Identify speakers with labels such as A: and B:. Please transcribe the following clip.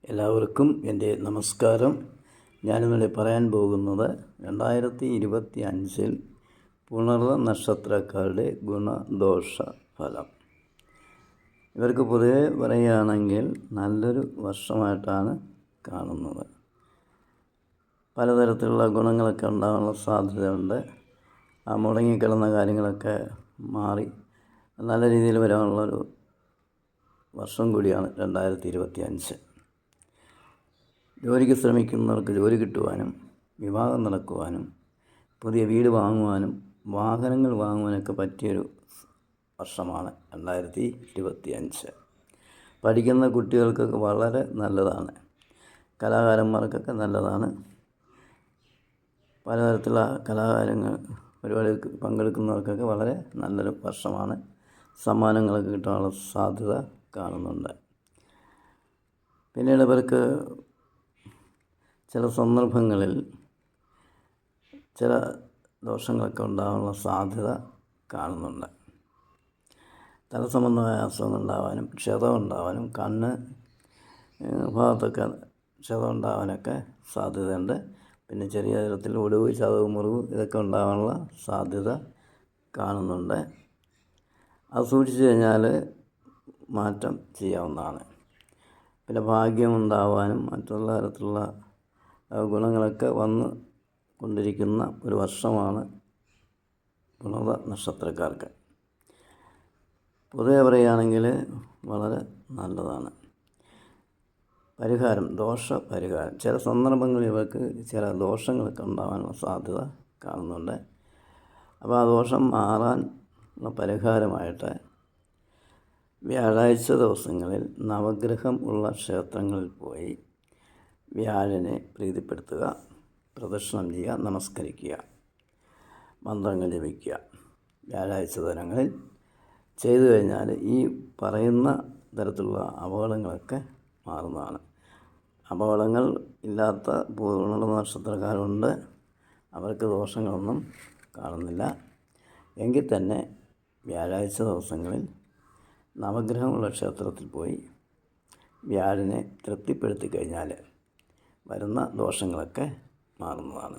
A: എല്ലാവർക്കും എൻ്റെ നമസ്കാരം. ഞാനിവിടെ പറയാൻ പോകുന്നത് 2025 പുണർദ നക്ഷത്രക്കാരുടെ ഗുണദോഷ ഫലം. ഇവർക്ക് പൊതുവെ പറയുകയാണെങ്കിൽ നല്ലൊരു വർഷമായിട്ടാണ് കാണുന്നത്. പലതരത്തിലുള്ള ഗുണങ്ങളൊക്കെ ഉണ്ടാകാനുള്ള സാധ്യതയുണ്ട്. ആ മുടങ്ങിക്കിടന്ന കാര്യങ്ങളൊക്കെ മാറി നല്ല രീതിയിൽ വരാനുള്ളൊരു വർഷം കൂടിയാണ് 2025. ജോലിക്ക് ശ്രമിക്കുന്നവർക്ക് ജോലി കിട്ടുവാനും വിവാഹം നടക്കുവാനും പുതിയ വീട് വാങ്ങുവാനും വാഹനങ്ങൾ വാങ്ങുവാനൊക്കെ പറ്റിയൊരു വർഷമാണ് 2025. പഠിക്കുന്ന കുട്ടികൾക്കൊക്കെ വളരെ നല്ലതാണ്. കലാകാരന്മാർക്കൊക്കെ നല്ലതാണ്. പലതരത്തിലുള്ള കലാകാരങ്ങൾ പരിപാടി പങ്കെടുക്കുന്നവർക്കൊക്കെ വളരെ നല്ലൊരു വർഷമാണ്. സമ്മാനങ്ങളൊക്കെ കിട്ടാനുള്ള സാധ്യത കാണുന്നുണ്ട്. പിന്നീട് ഇവർക്ക് ചില സന്ദർഭങ്ങളിൽ ചില ദോഷങ്ങളൊക്കെ ഉണ്ടാകാനുള്ള സാധ്യത കാണുന്നുണ്ട്. തലസംബന്ധമായ അസുഖങ്ങൾ ഉണ്ടാകാനും ക്ഷതം ഉണ്ടാകാനും കണ്ണ് ഭാഗത്തൊക്കെ ക്ഷതം ഉണ്ടാകാനൊക്കെ സാധ്യതയുണ്ട്. പിന്നെ ചെറിയ തരത്തിൽ ഒടിവ്, ചതവ്, മുറിവ് ഇതൊക്കെ ഉണ്ടാകാനുള്ള സാധ്യത കാണുന്നുണ്ട്. അത് സൂക്ഷിച്ചു കഴിഞ്ഞാൽ മാറ്റം ചെയ്യാവുന്നതാണ്. പിന്നെ ഭാഗ്യം ഉണ്ടാവാനും മറ്റുള്ള തരത്തിലുള്ള ഗുണങ്ങളൊക്കെ വന്ന് കൊണ്ടിരിക്കുന്ന ഒരു വർഷമാണ് പുണർദ നക്ഷത്രക്കാർക്ക്. പൊതുവെ പറയുകയാണെങ്കിൽ വളരെ നല്ലതാണ്. പരിഹാരം, ദോഷപരിഹാരം. ചില സന്ദർഭങ്ങളിൽ ഇവർക്ക് ചില ദോഷങ്ങളൊക്കെ ഉണ്ടാകാനുള്ള സാധ്യത കാണുന്നുണ്ട്. അപ്പോൾ ആ ദോഷം മാറാനുള്ള പരിഹാരമായിട്ട് വ്യാഴാഴ്ച ദിവസങ്ങളിൽ നവഗ്രഹം ഉള്ള ക്ഷേത്രങ്ങളിൽ പോയി വ്യാഴനെ പ്രീതിപ്പെടുത്തുക, പ്രദക്ഷിണം ചെയ്യുക, നമസ്കരിക്കുക, മന്ത്രങ്ങൾ ജപിക്കുക. വ്യാഴാഴ്ച ദിനങ്ങളിൽ ചെയ്തു കഴിഞ്ഞാൽ ഈ പറയുന്ന തരത്തിലുള്ള അപകടങ്ങളൊക്കെ മാറുന്നതാണ്. അപകടങ്ങൾ ഇല്ലാത്ത പൂർണ്ണ നക്ഷത്രക്കാരുണ്ട്. അവർക്ക് ദോഷങ്ങളൊന്നും കാണുന്നില്ല. എങ്കിൽ തന്നെ വ്യാഴാഴ്ച ദിവസങ്ങളിൽ നവഗ്രഹമുള്ള ക്ഷേത്രത്തിൽ പോയി വ്യാഴനെ തൃപ്തിപ്പെടുത്തി കഴിഞ്ഞാൽ വരുന്ന ദോഷങ്ങളൊക്കെ മാറുന്നതാണ്.